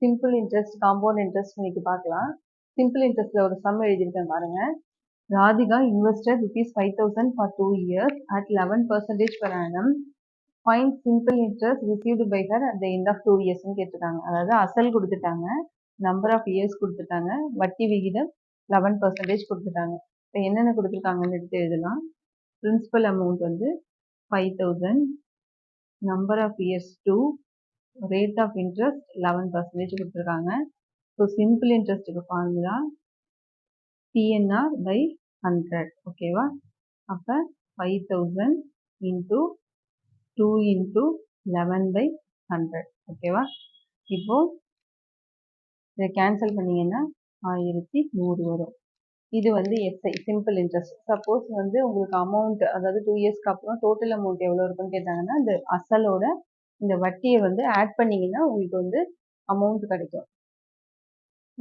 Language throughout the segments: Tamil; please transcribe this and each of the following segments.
சிம்பிள் இன்ட்ரெஸ்ட், காம்பவுண்ட் இன்ட்ரெஸ்ட் இன்னைக்கு பார்க்கலாம். சிம்பிள் இன்ட்ரெஸ்ட்ல ஒரு சம் எழுதியிருக்கேன் பாருங்க. Radhika invested ₹5,000 for 2 years at 11% per annum. Find simple interest received by her at the end of 2 years கேட்டிருக்காங்க. அதாவது அசல் கொடுத்துட்டாங்க, நம்பர் ஆஃப் இயர்ஸ் கொடுத்துட்டாங்க, வட்டி விகிதம் 11% கொடுத்துட்டாங்க. இப்போ என்னென்ன கொடுத்துருக்காங்கன்னு எடுத்து எழுதலாம். பிரின்சிபல் அமௌண்ட் வந்து 5,000, number of years 2, rate of interest 11% கொடுத்துருக்காங்க. ஸோ சிம்பிள் இன்ட்ரெஸ்ட்டுக்கு ஃபார்முலா PNR by 100. ஓகேவா? அப்போ 5,000 into 2 into 11 by 100. ஓகேவா? இப்போ இதை கேன்சல் பண்ணீங்கன்னா 1100 வரும். இது வந்து எஸ்ஐ சிம்பிள் இன்ட்ரெஸ்ட். சப்போஸ் வந்து உங்களுக்கு அமௌண்ட், அதாவது 2 இயர்ஸ்க்கு அப்புறம் டோட்டல் அமௌண்ட் எவ்வளோ இருக்குன்னு கேட்டாங்கன்னா, இந்த அசலோட இந்த வட்டியை வந்து ஆட் பண்ணீங்கன்னா உங்களுக்கு வந்து அமௌண்ட் கிடைக்கும்.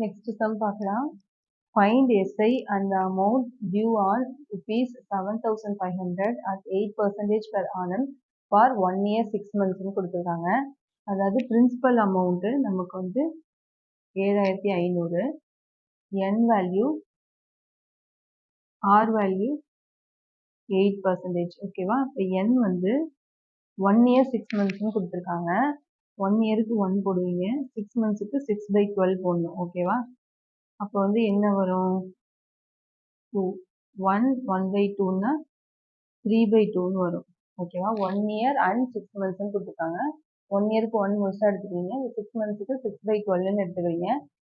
நெக்ஸ்ட் சம் பார்க்கலாம். Find SI and the amount due on ₹7,500 at 8% per annum for 1 year 6 months கொடுத்துருக்காங்க. அதாவது பிரின்சிபல் அமௌண்ட்டு நமக்கு வந்து 7,500, N வேல்யூ, R வேல்யூ 8%. ஓகேவா? இப்போ N வந்து 1 year 6 months கொடுத்துருக்காங்க. 1 இயருக்கு 1 போடுவீங்க, 6 monthsக்கு 6/12 போடணும். ஓகேவா? அப்போ வந்து என்ன வரும்? 2 1/2ன்னா 3/2ன்னு வரும். ஓகேவா? 1 year and 6 months கொடுத்துருக்காங்க. 1 இயருக்கு 1 முழுசாக எடுத்துக்கிறீங்க, 6 monthsக்கு 6/12ன்னு எடுத்துக்கிறீங்க.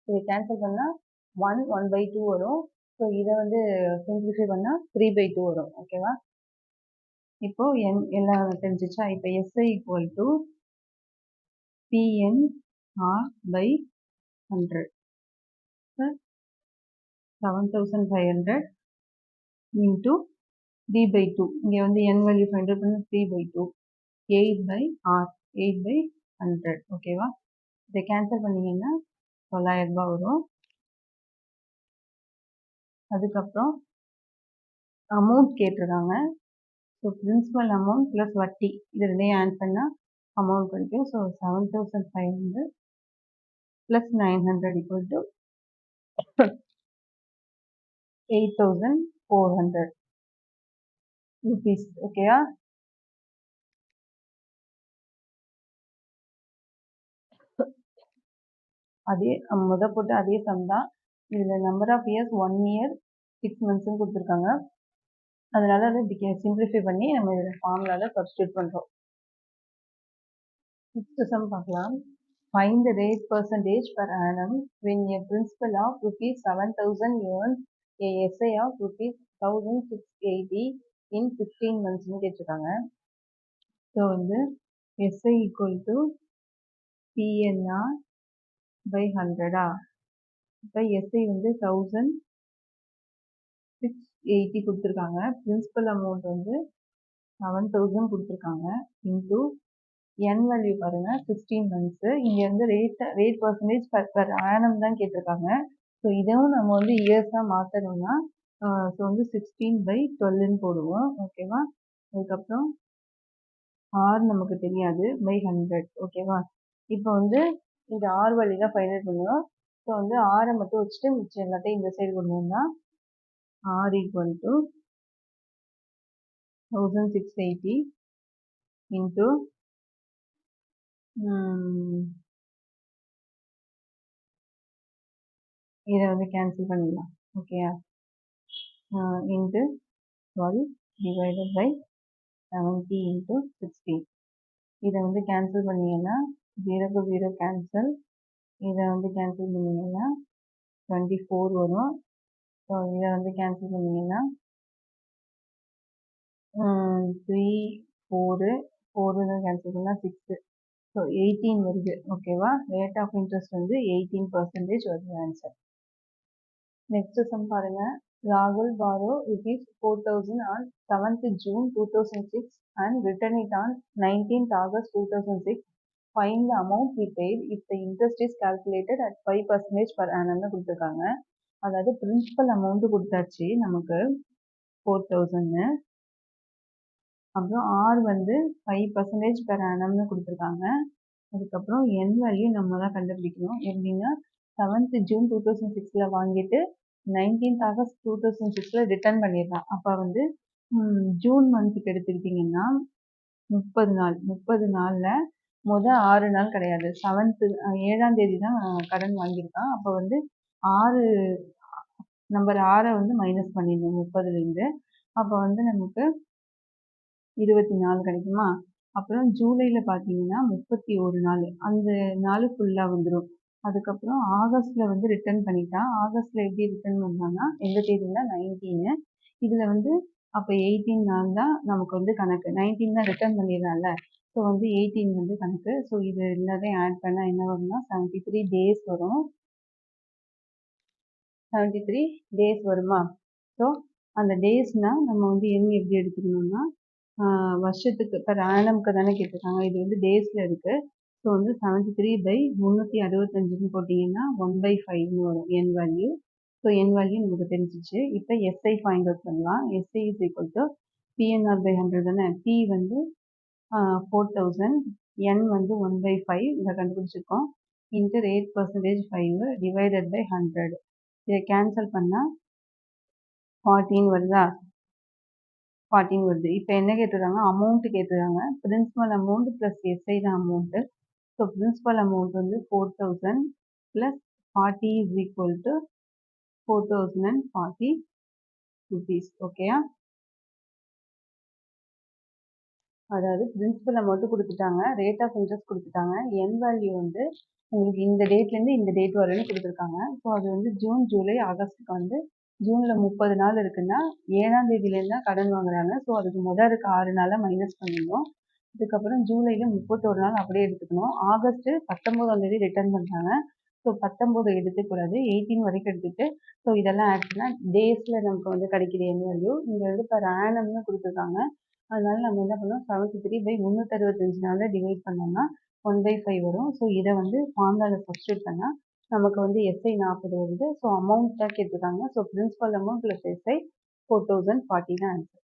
இதை கேன்சல் பண்ணால் 1/2 வரும். ஸோ இதை வந்து சிம்பிளிஃபை பண்ணால் 3/2 வரும். ஓகேவா? இப்போ எல்லாம் தெரிஞ்சிச்சா? இப்போ SI equal to PNR by 100. 7,500 into 3/2. இங்கே வந்து N வேல்யூ ஃபைண்ட் அவுட் பண்ண 3/2. 8/R, 8/100. ஓகேவா? இதை கேன்சல் பண்ணீங்கன்னா 900 ரூபாய் வரும். அதுக்கப்புறம் அமௌண்ட் கேட்டிருக்காங்க. ஸோ பிரின்சிபல் அமௌண்ட் ப்ளஸ் வட்டி இது ரெண்டையும் ஆட் பண்ணால் அமௌண்ட் கிடைக்கும். So 7,500 plus 900 equal to 8,400 rupees. ஓகேயா? அதே போட்டு அதே சம் தான். இதில் number of years 1 year 6 months கொடுத்துருக்காங்க. அதனால அதை இப்படி சிம்பிளிஃபை பண்ணி நம்ம இதில் ஃபார்முலாவில் சப்ஸ்டியூட் பண்ணுறோம். நெக்ஸ்ட் சம் பார்க்கலாம். Find the rate percentage per annum when a principal of ₹7,000 earns a SI of ₹1,680 in 15 months கேட்டிருக்காங்க. ஸோ வந்து SI equal to PNR by 100. இப்போ SI வந்து 1,680 கொடுத்துருக்காங்க. பிரின்சிபல் அமௌண்ட் வந்து 7,000 கொடுத்துருக்காங்க. இன்டூ N வேல்யூ பாருங்க 15 months. இங்கே வந்து ரேட் பர்சன்டேஜ் பர் ஆனம் தான் கேட்டிருக்காங்க. ஸோ இதுவும் நம்ம வந்து இயர்ஸாக மாற்றணும்னா ஸோ வந்து 16/12ன்னு போடுவோம். ஓகேவா? அதுக்கப்புறம் R நமக்கு தெரியாது, by 100. ஓகேவா? இப்போ வந்து இந்த R வேல்யூ தான் ஃபைண்ட் அவுட் பண்ணுவோம். ஸோ வந்து ஆரை மட்டும் வச்சுட்டு மிச்சம் எல்லாத்தையும் இந்த சைடு கொண்டு வந்தால் R ஈக்குவல் டு 1,680 இன்டூ இதை வந்து கேன்சல் பண்ணிடலாம். ஓகேயா? Into 12 divided by 70 into 16. இதை வந்து கேன்சல் பண்ணிங்கன்னா 0க்கு 0 கேன்சல். இதை வந்து கேன்சல் பண்ணிங்கன்னா 24 வரும். ஸோ இதை வந்து கேன்சல் பண்ணிங்கன்னா 3 4 தான் கேன்சல் பண்ணால் 6. ஸோ 18 வருது. ஓகேவா? ரேட் ஆஃப் இன்ட்ரெஸ்ட் வந்து 18% வருது ஆன்சர். நெக்ஸ்ட் சம் பாருங்க. ராகுல் borrow ₹4,000 on 7th June 2006 and return it on 19th August 2006. Find the amount he paid if the interest is calculated at 5% per annum கொடுத்துருக்காங்க. அதாவது பிரின்சிபல் அமௌண்ட் கொடுத்தாச்சு நமக்கு 4,000. அப்புறம் R வந்து 5% per annum கொடுத்துருக்காங்க. அதுக்கப்புறம் என் வேல்யூ நம்ம தான் கண்டுபிடிக்கணும். எப்படின்னா 7th ஜூன் 2006ல வாங்கிட்டு 19th ஆகஸ்ட் 2006ல ரிட்டர்ன் பண்ணிடலாம். அப்போ வந்து ஜூன் மந்த்துக்கு எடுத்துக்கிட்டிங்கன்னா 30 நாள். 30 நாள்ல 6 நாள் கிடையாது. 7ஆம் தேதி தான் கடன் வாங்கியிருக்கான். அப்போ வந்து 6 நம்பர் 6 வந்து மைனஸ் பண்ணிடணும் 30லேருந்து. அப்போ வந்து நமக்கு 24 கிடைக்குமா? அப்புறம் ஜூலைல பார்த்தீங்கன்னா 31 நாள். அந்த நாள் ஃபுல்லா வந்துரும். அதுக்கப்புறம் ஆகஸ்ட்ல வந்து ரிட்டர்ன் பண்ணிட்டான். ஆகஸ்ட்ல எப்படி ரிட்டர்ன் பண்ணான்னா, எந்த தேதினா 19. இதுல வந்து அப்ப 18 நாள் தான் நமக்கு வந்து கணக்கு. 19 தான் ரிட்டர்ன் பண்ணிடுறான்ல. ஸோ வந்து 18 வந்து கணக்கு. ஸோ இது எல்லாத்தையும் ஆட் பண்ணா என்ன வரும்னா 73 டேஸ் வரும். 73 டேஸ் வருமா? ஸோ அந்த டேஸ்னா நம்ம வந்து எண் எப்படி எடுத்துக்கணும்னா, வருஷத்துக்கு பெர் ஆனம்க்கு தானே கேட்டிருக்காங்க. இது வந்து டேஸ்ல இருக்கு. ஸோ வந்து 73/365ன்னு போட்டிங்கன்னா 1/5ன்னு வரும் என் வேல்யூ. ஸோ என் வேல்யூ நமக்கு தெரிஞ்சிச்சு. இப்போ எஸ்ஐ ஃபைண்ட் அவுட் பண்ணலாம். SI is equal to PNR/100 தானே. P வந்து 4000, N வந்து 1/5 இதை கண்டுபிடிச்சிருக்கோம். Into rate percentage 5 divided by 100. இதை கேன்சல் பண்ணால் 14 வருதா? 14 வருது. இப்போ என்ன கேட்டிருக்காங்க? அமௌண்ட் கேட்டிருக்காங்க. பிரின்சிபல் அமௌண்ட் ப்ளஸ் எஸ்ஐ தான் அமௌண்ட்டு. ஸோ பிரின்சிபல் அமௌண்ட் வந்து 4000 plus 40 is equal to 4040 rupees. ஓகேயா? அதாவது பிரின்சிபல் அமௌண்ட் கொடுத்துட்டாங்க, ரேட் ஆஃப் இன்ட்ரெஸ்ட் கொடுத்துட்டாங்க, என் வேல்யூ வந்து உங்களுக்கு இந்த டேட்லேருந்து இந்த டேட் வரையும் கொடுத்துருக்காங்க. ஸோ அது வந்து ஜூன், ஜூலை, ஆகஸ்ட்டுக்கு வந்து ஜூனில் 30 நாள் இருக்குன்னா 7ஆம் தேதியிலேருந்து தான் கடன் வாங்குறாங்க. ஸோ அதுக்கு இருக்க 6 நாளை மைனஸ் பண்ணிடணும். அதுக்கப்புறம் ஜூலையில் 31 நாள் அப்படியே எடுத்துக்கணும். ஆகஸ்ட்டு 19ஆம் தேதி ரிட்டர்ன் பண்ணுறாங்க. ஸோ 19 எடுத்துக்கூடாது, 18 வரைக்கும் எடுத்துட்டு ஸோ இதெல்லாம் ஆட் பண்ணால் டேஸில் நமக்கு வந்து கிடைக்கிது என் வேல்யூ. இங்கே வந்து பெர் ஆனம்னு கொடுத்துருக்காங்க. அதனால நம்ம என்ன பண்ணோம், 73/365 நாளில் டிவைட் பண்ணோம்னா 1/5 வரும். ஸோ இதை வந்து ஃபார்முலாவில் சப்ஸ்டியூட் பண்ணால் நமக்கு வந்து எஸ்ஐ 40 வருது. ஸோ அமௌண்ட் தான் கேட்டிருக்காங்க. So principal amount plus SI 4040 தான் ஆன்சர்.